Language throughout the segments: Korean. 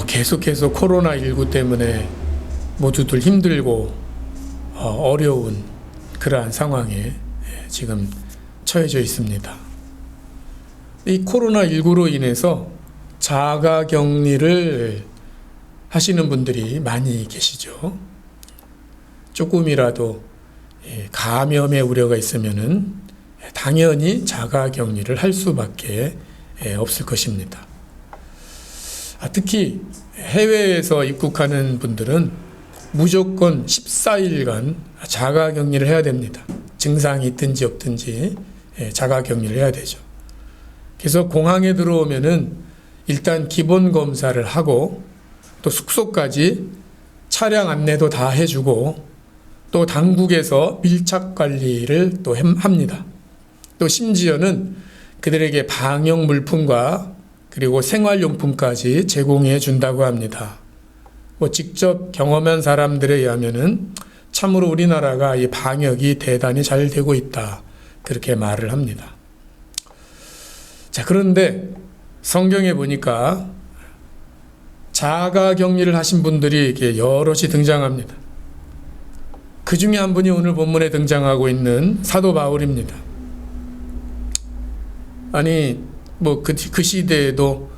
계속해서 코로나19 때문에 모두들 힘들고 어려운 그러한 상황에 지금 처해져 있습니다. 이 코로나19로 인해서 자가격리를 하시는 분들이 많이 계시죠. 조금이라도 감염의 우려가 있으면은 당연히 자가격리를 할 수밖에 없을 것입니다. 특히 해외에서 입국하는 분들은 무조건 14일간 자가격리를 해야 됩니다. 증상이 있든지 없든지 자가격리를 해야 되죠. 그래서 공항에 들어오면은 일단 기본 검사를 하고 또 숙소까지 차량 안내도 다 해주고 또 당국에서 밀착 관리를 또 합니다. 또 심지어는 그들에게 방역 물품과 그리고 생활용품까지 제공해 준다고 합니다. 직접 경험한 사람들에 의하면은 참으로 우리나라가 이 방역이 대단히 잘 되고 있다, 그렇게 말을 합니다. 자, 그런데 성경에 보니까 자가격리를 하신 분들이 이렇게 여럿이 등장합니다. 그 중에 한 분이 오늘 본문에 등장하고 있는 사도 바울입니다. 아니, 그 시대에도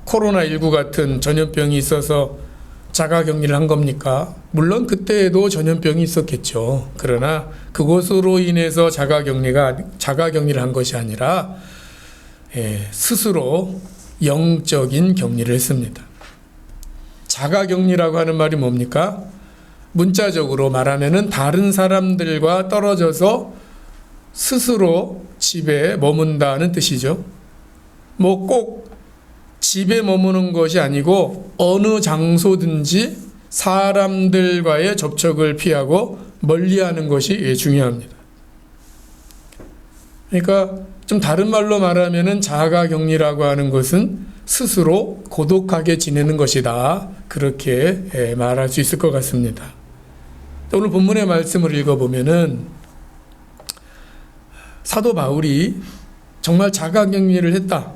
코로나19 같은 전염병이 있어서 자가격리를 한 겁니까? 물론 그때에도 전염병이 있었겠죠. 그러나 그것으로 인해서 자가격리를 한 것이 아니라 스스로 영적인 격리를 했습니다. 자가격리라고 하는 말이 뭡니까? 문자적으로 말하면은 다른 사람들과 떨어져서 스스로 집에 머문다는 뜻이죠. 꼭 집에 머무는 것이 아니고 어느 장소든지 사람들과의 접촉을 피하고 멀리하는 것이 중요합니다. 그러니까 좀 다른 말로 말하면은 자가격리라고 하는 것은 스스로 고독하게 지내는 것이다, 그렇게 말할 수 있을 것 같습니다. 오늘 본문의 말씀을 읽어보면은 사도 바울이 정말 자가격리를 했다,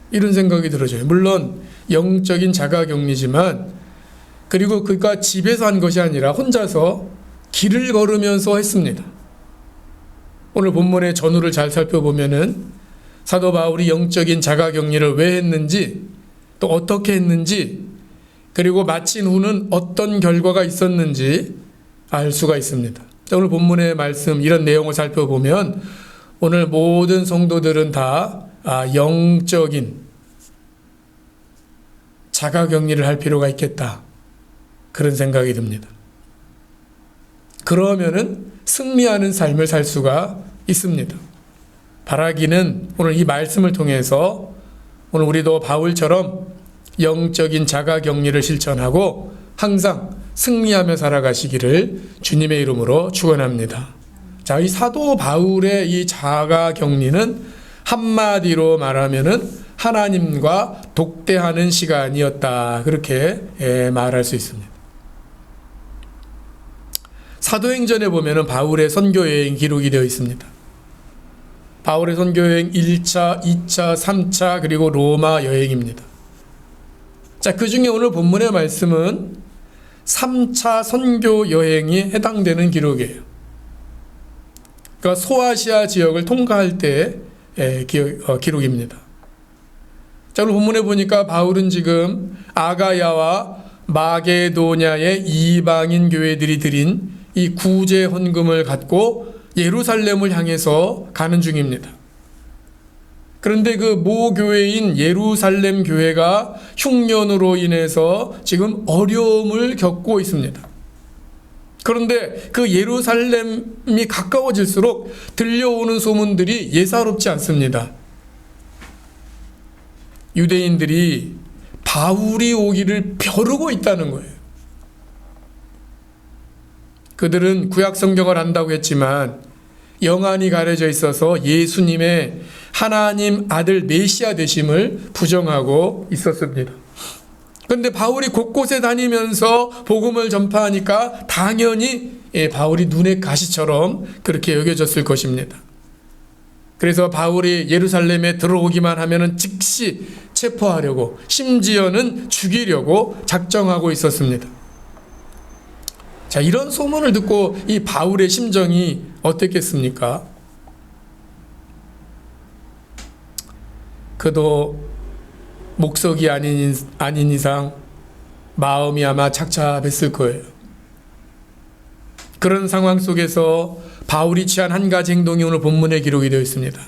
이런 생각이 들어져요. 물론 영적인 자가격리지만, 그리고 그가 집에서 한 것이 아니라 혼자서 길을 걸으면서 했습니다. 오늘 본문의 전후를 잘 살펴보면은 사도 바울이 영적인 자가격리를 왜 했는지, 또 어떻게 했는지, 그리고 마친 후는 어떤 결과가 있었는지 알 수가 있습니다. 오늘 본문의 말씀, 이런 내용을 살펴보면 오늘 모든 성도들은 다 영적인 자가격리를 할 필요가 있겠다, 그런 생각이 듭니다. 그러면은 승리하는 삶을 살 수가 있습니다. 바라기는 오늘 이 말씀을 통해서 오늘 우리도 바울처럼 영적인 자가격리를 실천하고 항상 승리하며 살아가시기를 주님의 이름으로 축원합니다. 자, 이 사도 바울의 이 자가격리는 한마디로 말하면은 하나님과 독대하는 시간이었다, 그렇게 말할 수 있습니다. 사도행전에 보면은 바울의 선교 여행 기록이 되어 있습니다. 바울의 선교 여행 1차, 2차, 3차, 그리고 로마 여행입니다. 자, 그 중에 오늘 본문의 말씀은 3차 선교 여행이 해당되는 기록이에요. 그러니까 소아시아 지역을 통과할 때 기록입니다. 자, 오늘 본문에 보니까 바울은 지금 아가야와 마게도냐의 이방인 교회들이 드린 이 구제 헌금을 갖고 예루살렘을 향해서 가는 중입니다. 그런데 그 모 교회인 예루살렘 교회가 흉년으로 인해서 지금 어려움을 겪고 있습니다. 그런데 그 예루살렘이 가까워질수록 들려오는 소문들이 예사롭지 않습니다. 유대인들이 바울이 오기를 벼르고 있다는 거예요. 그들은 구약 성경을 안다고 했지만 영안이 가려져 있어서 예수님의 하나님 아들 메시아 되심을 부정하고 있었습니다. 그런데 바울이 곳곳에 다니면서 복음을 전파하니까 당연히 바울이 눈의 가시처럼 그렇게 여겨졌을 것입니다. 그래서 바울이 예루살렘에 들어오기만 하면은 즉시 체포하려고, 심지어는 죽이려고 작정하고 있었습니다. 자, 이런 소문을 듣고 이 바울의 심정이 어땠겠습니까? 그도 목석이 아닌 이상 마음이 아마 착잡했을 거예요. 그런 상황 속에서 바울이 취한 한 가지 행동이 오늘 본문에 기록이 되어 있습니다.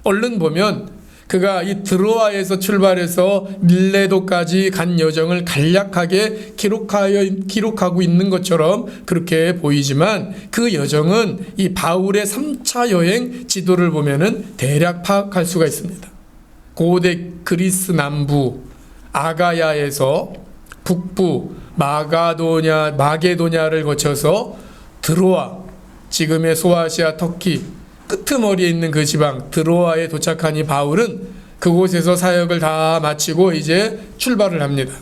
얼른 보면 그가 이 드로아에서 출발해서 밀레도까지 간 여정을 간략하게 기록하고 있는 것처럼 그렇게 보이지만, 그 여정은 이 바울의 3차 여행 지도를 보면은 대략 파악할 수가 있습니다. 고대 그리스 남부 아가야에서 북부 마게도냐를 거쳐서 드로아, 지금의 소아시아 터키 끄트머리에 있는 그 지방 드로아에 도착한 이 바울은 그곳에서 사역을 다 마치고 이제 출발을 합니다.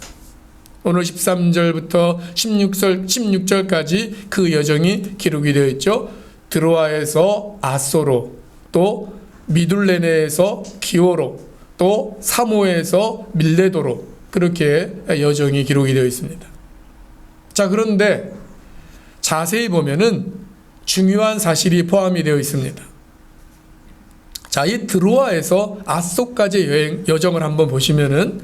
오늘 13절부터 16절까지 그 여정이 기록이 되어 있죠. 드로아에서 아소로, 또 미둘레네에서 기오로, 또 사모에서 밀레도로, 그렇게 여정이 기록이 되어 있습니다. 자, 그런데 자세히 보면은 중요한 사실이 포함이 되어 있습니다. 자, 이 드로아에서 아소까지의 여정을 한번 보시면은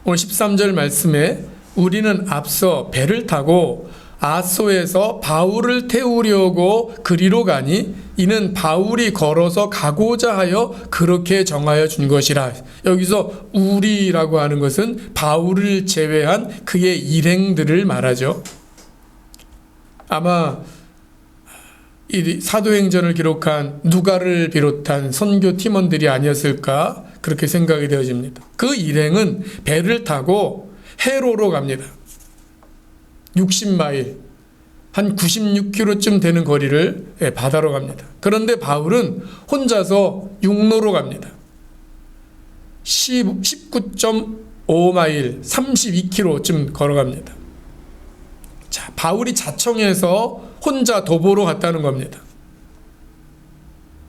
오늘 13절 말씀에 우리는 앞서 배를 타고 아소에서 바울을 태우려고 그리로 가니 이는 바울이 걸어서 가고자 하여 그렇게 정하여 준 것이라. 여기서 우리라고 하는 것은 바울을 제외한 그의 일행들을 말하죠. 아마 이 사도행전을 기록한 누가를 비롯한 선교 팀원들이 아니었을까 그렇게 생각이 되어집니다. 그 일행은 배를 타고 헤로로 갑니다. 60마일, 한 96km쯤 되는 거리를 바다로 갑니다. 그런데 바울은 혼자서 육로로 갑니다. 19.5마일, 32km쯤 걸어갑니다. 자, 바울이 자청해서 혼자 도보로 갔다는 겁니다.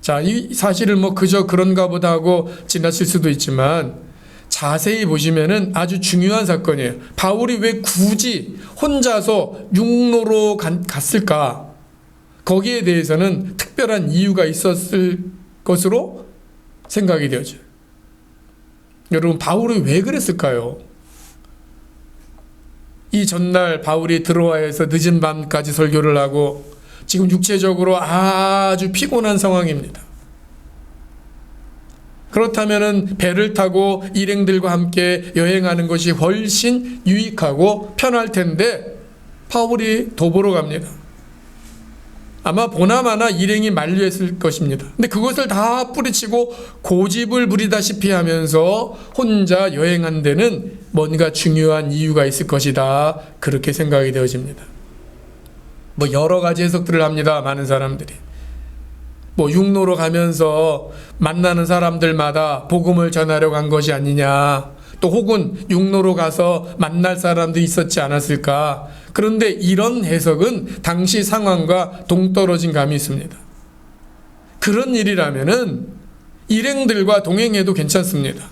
자, 이 사실을 그저 그런가 보다 하고 지나칠 수도 있지만 자세히 보시면은 아주 중요한 사건이에요. 바울이 왜 굳이 혼자서 육로로 갔을까? 거기에 대해서는 특별한 이유가 있었을 것으로 생각이 되어져요. 여러분, 바울이 왜 그랬을까요? 이 전날 바울이 드로아에서 늦은 밤까지 설교를 하고 지금 육체적으로 아주 피곤한 상황입니다. 그렇다면은 배를 타고 일행들과 함께 여행하는 것이 훨씬 유익하고 편할 텐데 바울이 도보로 갑니다. 아마 보나마나 일행이 만류했을 것입니다. 근데 그것을 다 뿌리치고 고집을 부리다시피 하면서 혼자 여행한 데는 뭔가 중요한 이유가 있을 것이다, 그렇게 생각이 되어집니다. 여러 가지 해석들을 합니다. 많은 사람들이 육로로 가면서 만나는 사람들마다 복음을 전하려고 한 것이 아니냐, 또 혹은 육로로 가서 만날 사람도 있었지 않았을까. 그런데 이런 해석은 당시 상황과 동떨어진 감이 있습니다. 그런 일이라면은 일행들과 동행해도 괜찮습니다.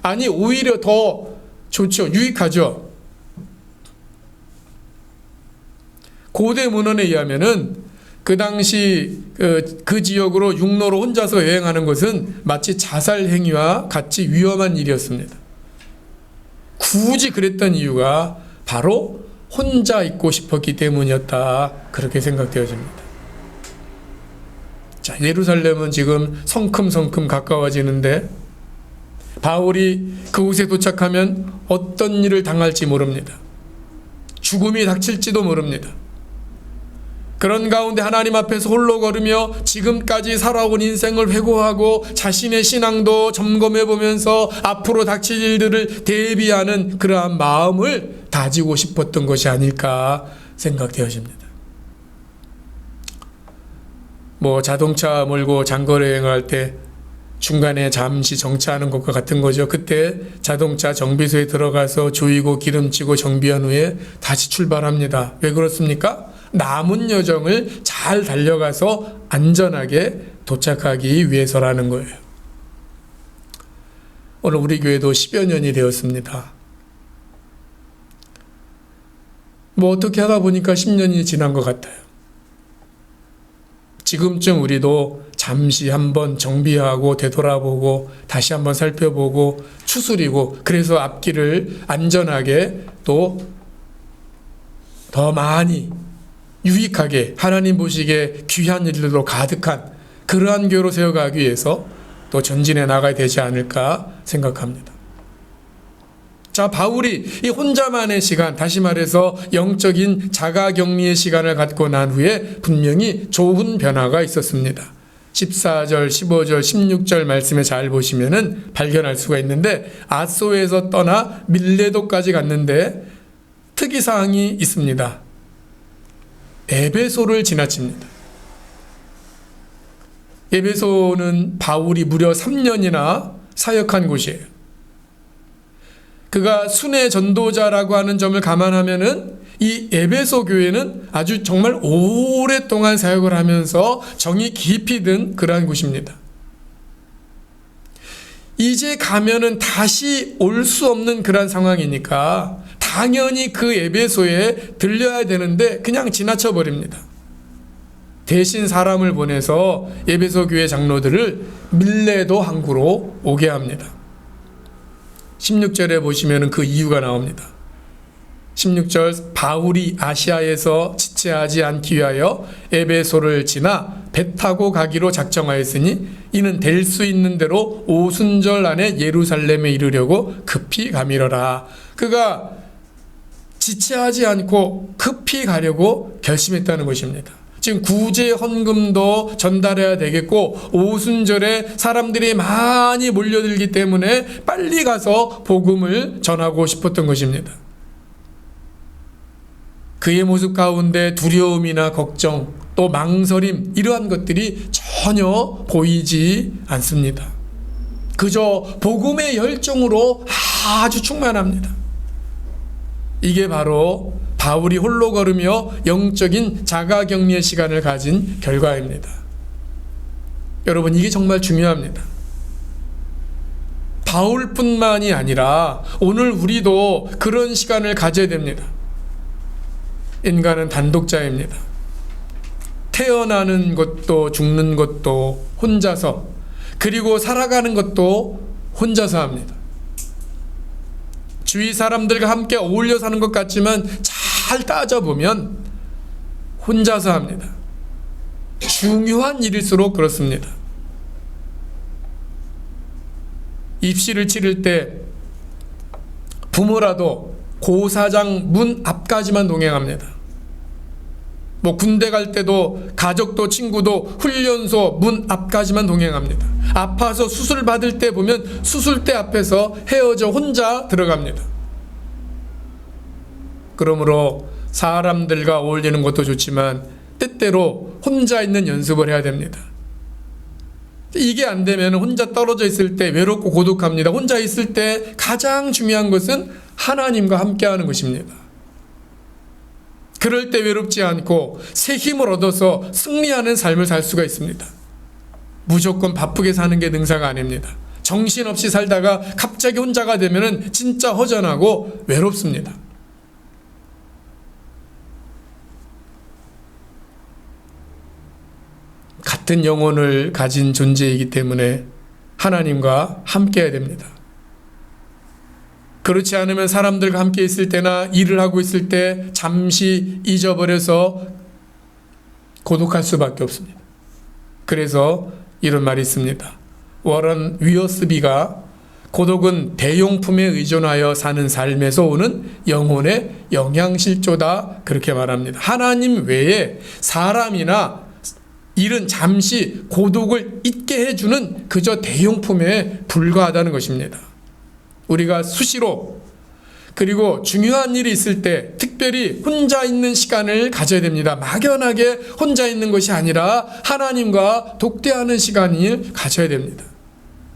아니, 오히려 더 좋죠. 유익하죠. 고대 문헌에 의하면은 그 당시 그 지역으로 육로로 혼자서 여행하는 것은 마치 자살 행위와 같이 위험한 일이었습니다. 굳이 그랬던 이유가 바로 혼자 있고 싶었기 때문이었다, 그렇게 생각되어집니다. 자, 예루살렘은 지금 성큼성큼 가까워지는데 바울이 그곳에 도착하면 어떤 일을 당할지 모릅니다. 죽음이 닥칠지도 모릅니다. 그런 가운데 하나님 앞에서 홀로 걸으며 지금까지 살아온 인생을 회고하고 자신의 신앙도 점검해 보면서 앞으로 닥칠 일들을 대비하는 그러한 마음을 다지고 싶었던 것이 아닐까 생각되어집니다. 자동차 몰고 장거리 여행할 때 중간에 잠시 정차하는 것과 같은 거죠. 그때 자동차 정비소에 들어가서 조이고 기름치고 정비한 후에 다시 출발합니다. 왜 그렇습니까? 남은 여정을 잘 달려가서 안전하게 도착하기 위해서라는 거예요. 오늘 우리 교회도 10여 년이 되었습니다. 뭐 어떻게 하다 보니까 10년이 지난 것 같아요. 지금쯤 우리도 잠시 한번 정비하고 되돌아보고 다시 한번 살펴보고 추스리고, 그래서 앞길을 안전하게 또 더 많이 유익하게 하나님 보시기에 귀한 일들로 가득한 그러한 교회로 세워가기 위해서 또 전진해 나가야 되지 않을까 생각합니다. 자, 바울이 이 혼자만의 시간, 다시 말해서 영적인 자가격리의 시간을 갖고 난 후에 분명히 좋은 변화가 있었습니다. 14절, 15절, 16절 말씀에 잘 보시면은 발견할 수가 있는데, 아소에서 떠나 밀레도까지 갔는데 특이사항이 있습니다. 에베소를 지나칩니다. 에베소는 바울이 무려 3년이나 사역한 곳이에요. 그가 순회 전도자라고 하는 점을 감안하면은 이 에베소 교회는 아주 정말 오랫동안 사역을 하면서 정이 깊이 든 그러한 곳입니다. 이제 가면은 다시 올 수 없는 그러한 상황이니까 당연히 그 에베소에 들려야 되는데 그냥 지나쳐 버립니다. 대신 사람을 보내서 에베소 교회 장로들을 밀레도 항구로 오게 합니다. 16절에 보시면 그 이유가 나옵니다. 16절, 바울이 아시아에서 지체하지 않기 위하여 에베소를 지나 배 타고 가기로 작정하였으니 이는 될 수 있는 대로 오순절 안에 예루살렘에 이르려고 급히 가미러라. 그가 지체하지 않고 급히 가려고 결심했다는 것입니다. 지금 구제 헌금도 전달해야 되겠고 오순절에 사람들이 많이 몰려들기 때문에 빨리 가서 복음을 전하고 싶었던 것입니다. 그의 모습 가운데 두려움이나 걱정, 또 망설임, 이러한 것들이 전혀 보이지 않습니다. 그저 복음의 열정으로 아주 충만합니다. 이게 바로 바울이 홀로 걸으며 영적인 자가격리의 시간을 가진 결과입니다. 여러분, 이게 정말 중요합니다. 바울뿐만이 아니라 오늘 우리도 그런 시간을 가져야 됩니다. 인간은 단독자입니다. 태어나는 것도 죽는 것도 혼자서, 그리고 살아가는 것도 혼자서 합니다. 주위 사람들과 함께 어울려 사는 것 같지만 잘 따져보면 혼자서 합니다. 중요한 일일수록 그렇습니다. 입시를 치를 때 부모라도 고사장 문 앞까지만 동행합니다. 뭐 군대 갈 때도 가족도 친구도 훈련소 문 앞까지만 동행합니다. 아파서 수술 받을 때 보면 수술대 앞에서 헤어져 혼자 들어갑니다. 그러므로 사람들과 어울리는 것도 좋지만 때때로 혼자 있는 연습을 해야 됩니다. 이게 안 되면 혼자 떨어져 있을 때 외롭고 고독합니다. 혼자 있을 때 가장 중요한 것은 하나님과 함께하는 것입니다. 그럴 때 외롭지 않고 새 힘을 얻어서 승리하는 삶을 살 수가 있습니다. 무조건 바쁘게 사는 게 능사가 아닙니다. 정신없이 살다가 갑자기 혼자가 되면 진짜 허전하고 외롭습니다. 같은 영혼을 가진 존재이기 때문에 하나님과 함께해야 됩니다. 그렇지 않으면 사람들과 함께 있을 때나 일을 하고 있을 때 잠시 잊어버려서 고독할 수밖에 없습니다. 그래서 이런 말이 있습니다. 워런 위어스비가 고독은 대용품에 의존하여 사는 삶에서 오는 영혼의 영양실조다, 그렇게 말합니다. 하나님 외에 사람이나 일은 잠시 고독을 잊게 해주는 그저 대용품에 불과하다는 것입니다. 우리가 수시로, 그리고 중요한 일이 있을 때 특별히 혼자 있는 시간을 가져야 됩니다. 막연하게 혼자 있는 것이 아니라 하나님과 독대하는 시간을 가져야 됩니다.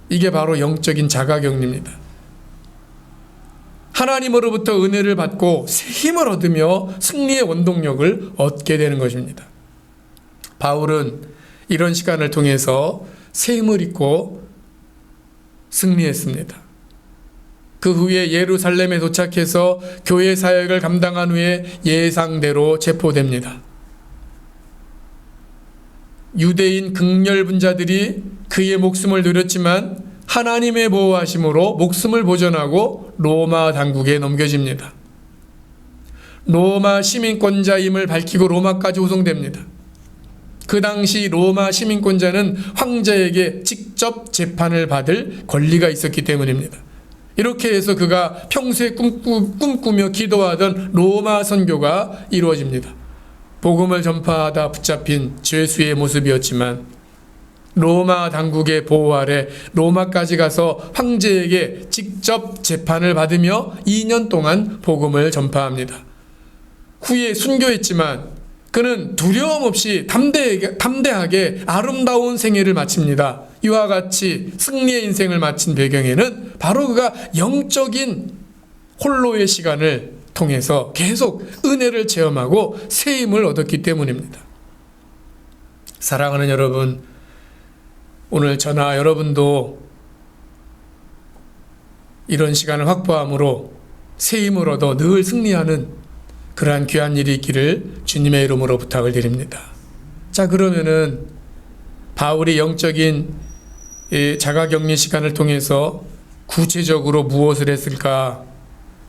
이게 바로 영적인 자가격리입니다. 하나님으로부터 은혜를 받고 새 힘을 얻으며 승리의 원동력을 얻게 되는 것입니다. 바울은 이런 시간을 통해서 셈을 입고 승리했습니다. 그 후에 예루살렘에 도착해서 교회 사역을 감당한 후에 예상대로 체포됩니다. 유대인 극렬분자들이 그의 목숨을 노렸지만 하나님의 보호하심으로 목숨을 보존하고 로마 당국에 넘겨집니다. 로마 시민권자임을 밝히고 로마까지 호송됩니다. 그 당시 로마 시민권자는 황제에게 직접 재판을 받을 권리가 있었기 때문입니다. 이렇게 해서 그가 평소에 꿈꾸며 기도하던 로마 선교가 이루어집니다. 복음을 전파하다 붙잡힌 죄수의 모습이었지만 로마 당국의 보호 아래 로마까지 가서 황제에게 직접 재판을 받으며 2년 동안 복음을 전파합니다. 후에 순교했지만 그는 두려움 없이 담대하게 아름다운 생애를 마칩니다. 이와 같이 승리의 인생을 마친 배경에는 바로 그가 영적인 홀로의 시간을 통해서 계속 은혜를 체험하고 새 힘을 얻었기 때문입니다. 사랑하는 여러분, 오늘 저나 여러분도 이런 시간을 확보함으로 새 힘을 얻어 늘 승리하는 그러한 귀한 일이 있기를 주님의 이름으로 부탁을 드립니다. 자, 그러면은 바울이 영적인 자가격리 시간을 통해서 구체적으로 무엇을 했을까?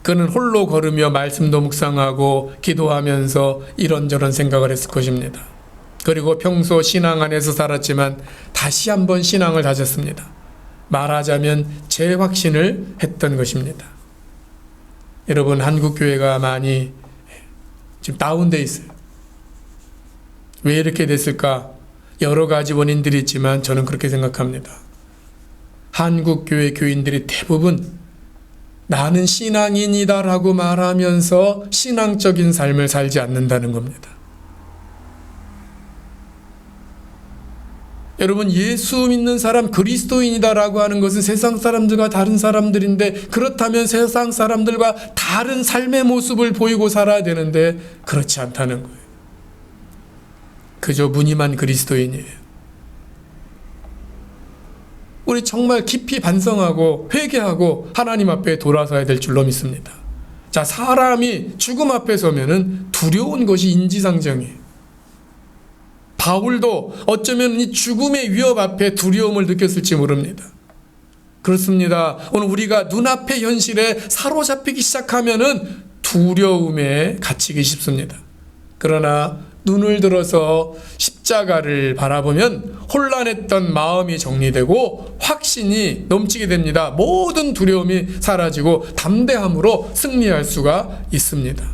그는 홀로 걸으며 말씀도 묵상하고 기도하면서 이런저런 생각을 했을 것입니다. 그리고 평소 신앙 안에서 살았지만 다시 한번 신앙을 다졌습니다. 말하자면 재확신을 했던 것입니다. 여러분, 한국교회가 많이 지금 다운돼 있어요. 왜 이렇게 됐을까? 여러 가지 원인들이 있지만 저는 그렇게 생각합니다. 한국교회 교인들이 대부분 나는 신앙인이다라고 말하면서 신앙적인 삶을 살지 않는다는 겁니다. 여러분, 예수 믿는 사람 그리스도인이다라고 하는 것은 세상 사람들과 다른 사람들인데, 그렇다면 세상 사람들과 다른 삶의 모습을 보이고 살아야 되는데 그렇지 않다는 거예요. 그저 무늬만 그리스도인이에요. 우리 정말 깊이 반성하고 회개하고 하나님 앞에 돌아서야 될 줄로 믿습니다. 자, 사람이 죽음 앞에 서면은 두려운 것이 인지상정이에요. 바울도 어쩌면 이 죽음의 위협 앞에 두려움을 느꼈을지 모릅니다. 그렇습니다. 오늘 우리가 눈앞의 현실에 사로잡히기 시작하면은 두려움에 갇히기 쉽습니다. 그러나 눈을 들어서 십자가를 바라보면 혼란했던 마음이 정리되고 확신이 넘치게 됩니다. 모든 두려움이 사라지고 담대함으로 승리할 수가 있습니다.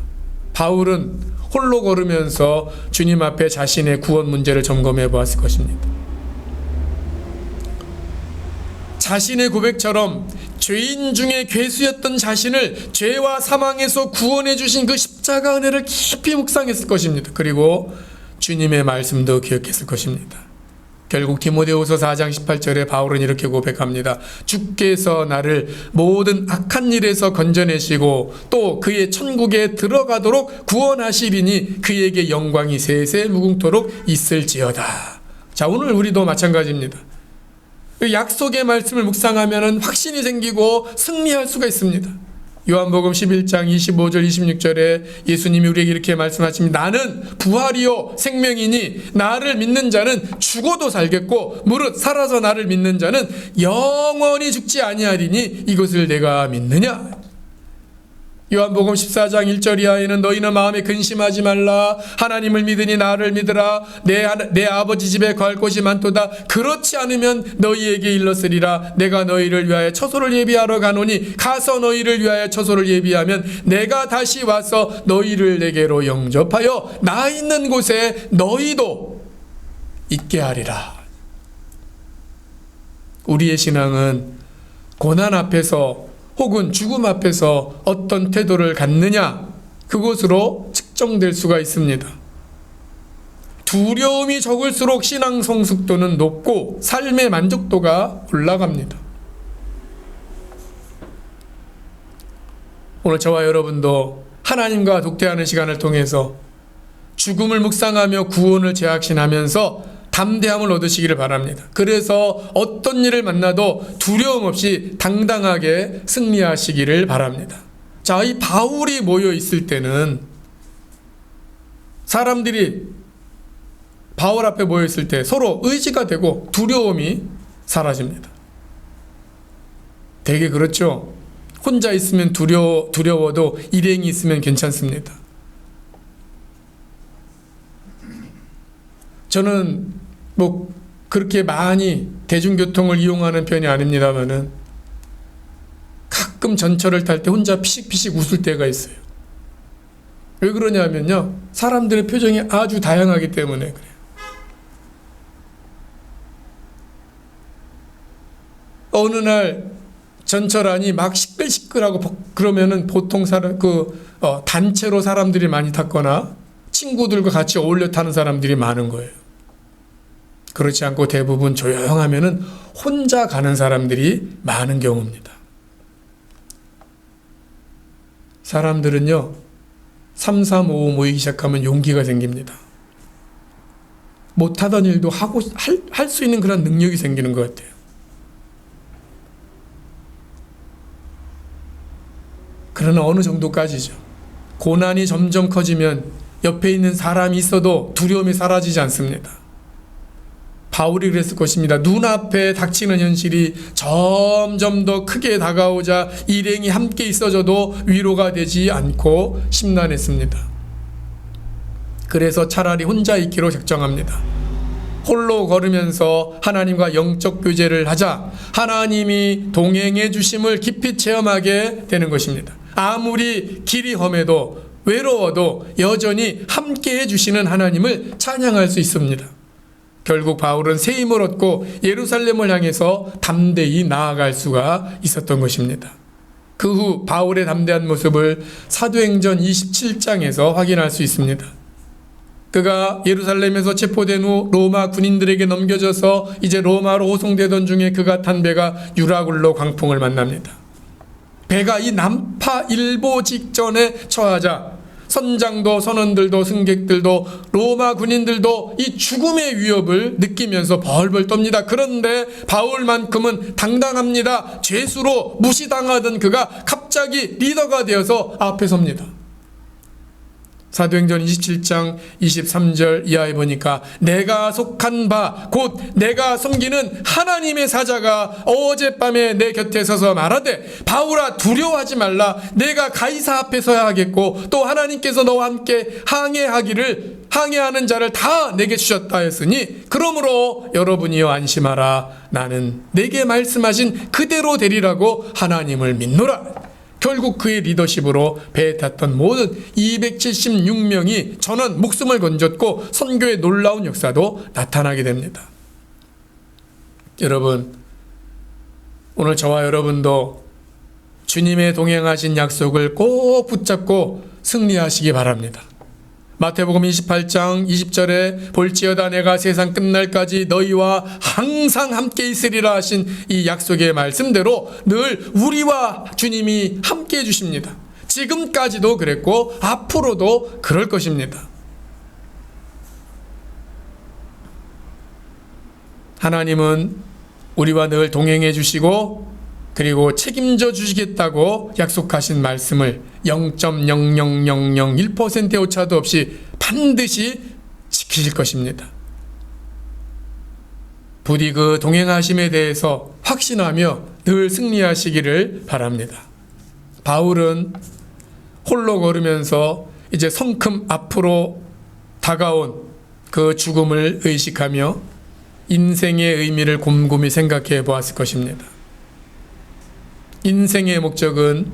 바울은 홀로 걸으면서 주님 앞에 자신의 구원 문제를 점검해 보았을 것입니다. 자신의 고백처럼 죄인 중에 괴수였던 자신을 죄와 사망에서 구원해 주신 그 십자가 은혜를 깊이 묵상했을 것입니다. 그리고 주님의 말씀도 기억했을 것입니다. 결국 디모데후서 4장 18절에 바울은 이렇게 고백합니다. 주께서 나를 모든 악한 일에서 건져내시고 또 그의 천국에 들어가도록 구원하시리니 그에게 영광이 세세 무궁토록 있을지어다. 자, 오늘 우리도 마찬가지입니다. 약속의 말씀을 묵상하면 확신이 생기고 승리할 수가 있습니다. 요한복음 11장 25절 26절에 예수님이 우리에게 이렇게 말씀하십니다. 나는 부활이요 생명이니 나를 믿는 자는 죽어도 살겠고 무릇 살아서 나를 믿는 자는 영원히 죽지 아니하리니 이것을 내가 믿느냐? 요한복음 14장 1절 이하에는 너희는 마음에 근심하지 말라. 하나님을 믿으니 나를 믿으라. 내 아버지 집에 거할 곳이 많도다. 그렇지 않으면 너희에게 일렀으리라. 내가 너희를 위하여 처소를 예비하러 가노니 가서 너희를 위하여 처소를 예비하면 내가 다시 와서 너희를 내게로 영접하여 나 있는 곳에 너희도 있게 하리라. 우리의 신앙은 고난 앞에서 혹은 죽음 앞에서 어떤 태도를 갖느냐, 그것으로 측정될 수가 있습니다. 두려움이 적을수록 신앙 성숙도는 높고 삶의 만족도가 올라갑니다. 오늘 저와 여러분도 하나님과 독대하는 시간을 통해서 죽음을 묵상하며 구원을 재확신하면서 담대함을 얻으시기를 바랍니다. 그래서 어떤 일을 만나도 두려움 없이 당당하게 승리하시기를 바랍니다. 자, 이 바울이 모여 있을 때는 사람들이 바울 앞에 모여 있을 때 서로 의지가 되고 두려움이 사라집니다. 되게 그렇죠. 혼자 있으면 두려워도 일행이 있으면 괜찮습니다. 저는 뭐 그렇게 많이 대중교통을 이용하는 편이 아닙니다만은 가끔 전철을 탈 때 혼자 피식피식 웃을 때가 있어요. 왜 그러냐면요, 사람들의 표정이 아주 다양하기 때문에 그래요. 어느 날 전철 안이 막 시끌시끌하고 그러면은 보통 단체로 사람들이 많이 탔거나 친구들과 같이 어울려 타는 사람들이 많은 거예요. 그렇지 않고 대부분 조용하면은 혼자 가는 사람들이 많은 경우입니다. 사람들은요, 3, 4, 5 모이기 시작하면 용기가 생깁니다. 못하던 일도 할 수 있는 그런 능력이 생기는 것 같아요. 그러나 어느 정도까지죠. 고난이 점점 커지면 옆에 있는 사람이 있어도 두려움이 사라지지 않습니다. 바울이 그랬을 것입니다. 눈앞에 닥치는 현실이 점점 더 크게 다가오자 일행이 함께 있어져도 위로가 되지 않고 심란했습니다. 그래서 차라리 혼자 있기로 작정합니다. 홀로 걸으면서 하나님과 영적 교제를 하자 하나님이 동행해 주심을 깊이 체험하게 되는 것입니다. 아무리 길이 험해도 외로워도 여전히 함께 해주시는 하나님을 찬양할 수 있습니다. 결국 바울은 새 힘을 얻고 예루살렘을 향해서 담대히 나아갈 수가 있었던 것입니다. 그 후 바울의 담대한 모습을 사도행전 27장에서 확인할 수 있습니다. 그가 예루살렘에서 체포된 후 로마 군인들에게 넘겨져서 이제 로마로 호송되던 중에 그가 탄 배가 유라굴로 광풍을 만납니다. 배가 이 난파 일보 직전에 처하자 선장도 선원들도 승객들도 로마 군인들도 이 죽음의 위협을 느끼면서 벌벌 떱니다. 그런데 바울만큼은 당당합니다. 죄수로 무시당하던 그가 갑자기 리더가 되어서 앞에 섭니다. 사도행전 27장 23절 이하에 보니까 내가 속한 바 곧 내가 섬기는 하나님의 사자가 어젯밤에 내 곁에 서서 말하되 바울아 두려워하지 말라. 내가 가이사 앞에 서야 하겠고 또 하나님께서 너와 함께 항해하는 자를 다 내게 주셨다 했으니 그러므로 여러분이여 안심하라. 나는 내게 말씀하신 그대로 되리라고 하나님을 믿노라. 결국 그의 리더십으로 배에 탔던 모든 276명이 전원 목숨을 건졌고 선교의 놀라운 역사도 나타나게 됩니다. 여러분, 오늘 저와 여러분도 주님의 동행하신 약속을 꼭 붙잡고 승리하시기 바랍니다. 마태복음 28장 20절에 볼지어다 내가 세상 끝날까지 너희와 항상 함께 있으리라 하신 이 약속의 말씀대로 늘 우리와 주님이 함께 해주십니다. 지금까지도 그랬고 앞으로도 그럴 것입니다. 하나님은 우리와 늘 동행해 주시고 그리고 책임져 주시겠다고 약속하신 말씀을 0.00001%의 오차도 없이 반드시 지키실 것입니다. 부디 그 동행하심에 대해서 확신하며 늘 승리하시기를 바랍니다. 바울은 홀로 걸으면서 이제 성큼 앞으로 다가온 그 죽음을 의식하며 인생의 의미를 곰곰이 생각해 보았을 것입니다. 인생의 목적은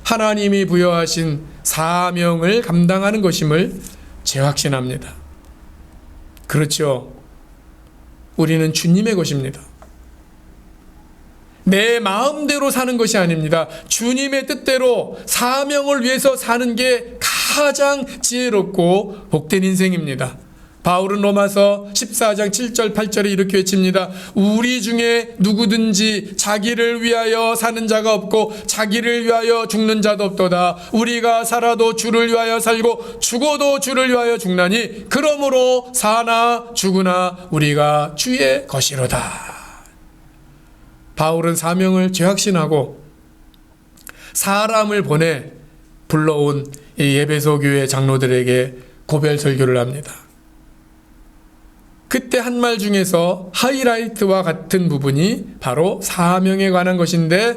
하나님이 부여하신 사명을 감당하는 것임을 재확신합니다. 그렇죠. 우리는 주님의 것입니다. 내 마음대로 사는 것이 아닙니다. 주님의 뜻대로 사명을 위해서 사는 게 가장 지혜롭고 복된 인생입니다. 바울은 로마서 14장 7절 8절에 이렇게 외칩니다. 우리 중에 누구든지 자기를 위하여 사는 자가 없고 자기를 위하여 죽는 자도 없도다. 우리가 살아도 주를 위하여 살고 죽어도 주를 위하여 죽나니 그러므로 사나 죽으나 우리가 주의 것이로다. 바울은 사명을 죄확신하고 사람을 보내 불러온 이 에베소 교회 장로들에게 고별 설교를 합니다. 그때 한 말 중에서 하이라이트와 같은 부분이 바로 사명에 관한 것인데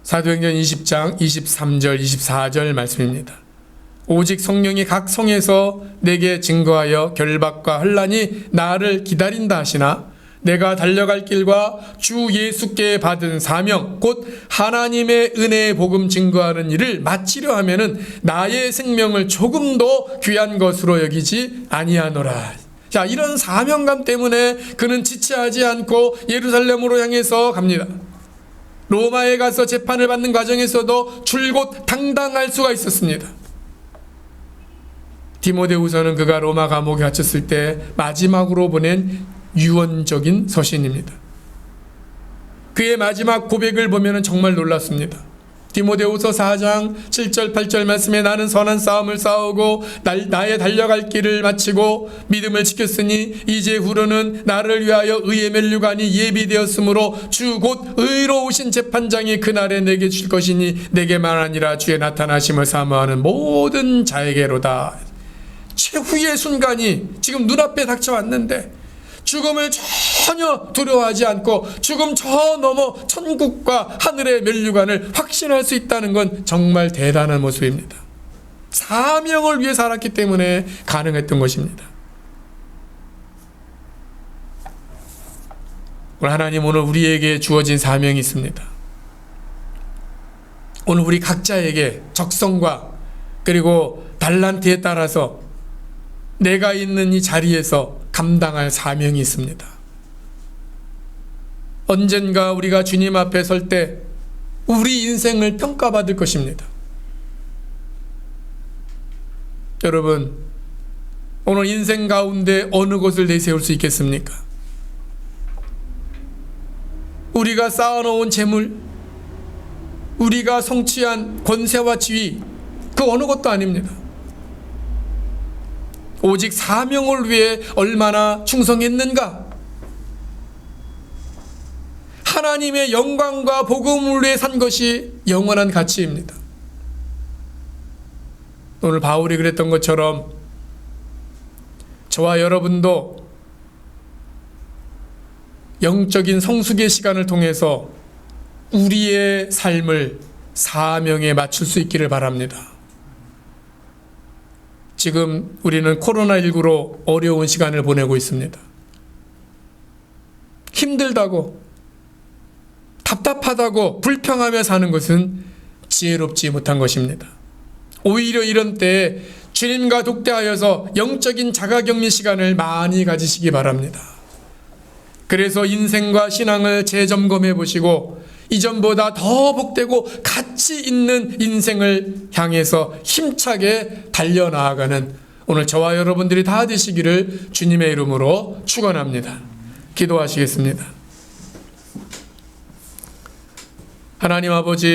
사도행전 20장 23절 24절 말씀입니다. 오직 성령이 각 성에서 내게 증거하여 결박과 환난이 나를 기다린다 하시나 내가 달려갈 길과 주 예수께 받은 사명 곧 하나님의 은혜의 복음 증거하는 일을 마치려 하면은 나의 생명을 조금도 귀한 것으로 여기지 아니하노라. 자, 이런 사명감 때문에 그는 지체하지 않고 예루살렘으로 향해서 갑니다. 로마에 가서 재판을 받는 과정에서도 줄곧 당당할 수가 있었습니다. 디모데후서는 그가 로마 감옥에 갇혔을 때 마지막으로 보낸 유언적인 서신입니다. 그의 마지막 고백을 보면 정말 놀랐습니다. 디모데후서 4장 7절 8절 말씀에 나는 선한 싸움을 싸우고 나의 달려갈 길을 마치고 믿음을 지켰으니 이제 후로는 나를 위하여 의의 면류관이 예비되었으므로 주 곧 의로우신 재판장이 그날에 내게 줄 것이니 내게만 아니라 주의 나타나심을 사모하는 모든 자에게로다. 최후의 순간이 지금 눈앞에 닥쳐왔는데 죽음을 전혀 두려워하지 않고 죽음 저 너머 천국과 하늘의 면류관을 확신할 수 있다는 건 정말 대단한 모습입니다. 사명을 위해 살았기 때문에 가능했던 것입니다. 하나님 오늘 우리에게 주어진 사명이 있습니다. 오늘 우리 각자에게 적성과 그리고 달란트에 따라서 내가 있는 이 자리에서 감당할 사명이 있습니다. 언젠가 우리가 주님 앞에 설 때 우리 인생을 평가받을 것입니다. 여러분, 오늘 인생 가운데 어느 곳을 내세울 수 있겠습니까? 우리가 쌓아놓은 재물, 우리가 성취한 권세와 지위, 그 어느 것도 아닙니다. 오직 사명을 위해 얼마나 충성했는가? 하나님의 영광과 복음을 위해 산 것이 영원한 가치입니다. 오늘 바울이 그랬던 것처럼 저와 여러분도 영적인 성숙의 시간을 통해서 우리의 삶을 사명에 맞출 수 있기를 바랍니다. 지금 우리는 코로나19로 어려운 시간을 보내고 있습니다. 힘들다고, 답답하다고 불평하며 사는 것은 지혜롭지 못한 것입니다. 오히려 이런 때에 주님과 독대하여서 영적인 자가격리 시간을 많이 가지시기 바랍니다. 그래서 인생과 신앙을 재점검해 보시고 이전보다 더 복되고 가치 있는 인생을 향해서 힘차게 달려나아가는 오늘 저와 여러분들이 다 되시기를 주님의 이름으로 축원합니다. 기도하시겠습니다. 하나님 아버지,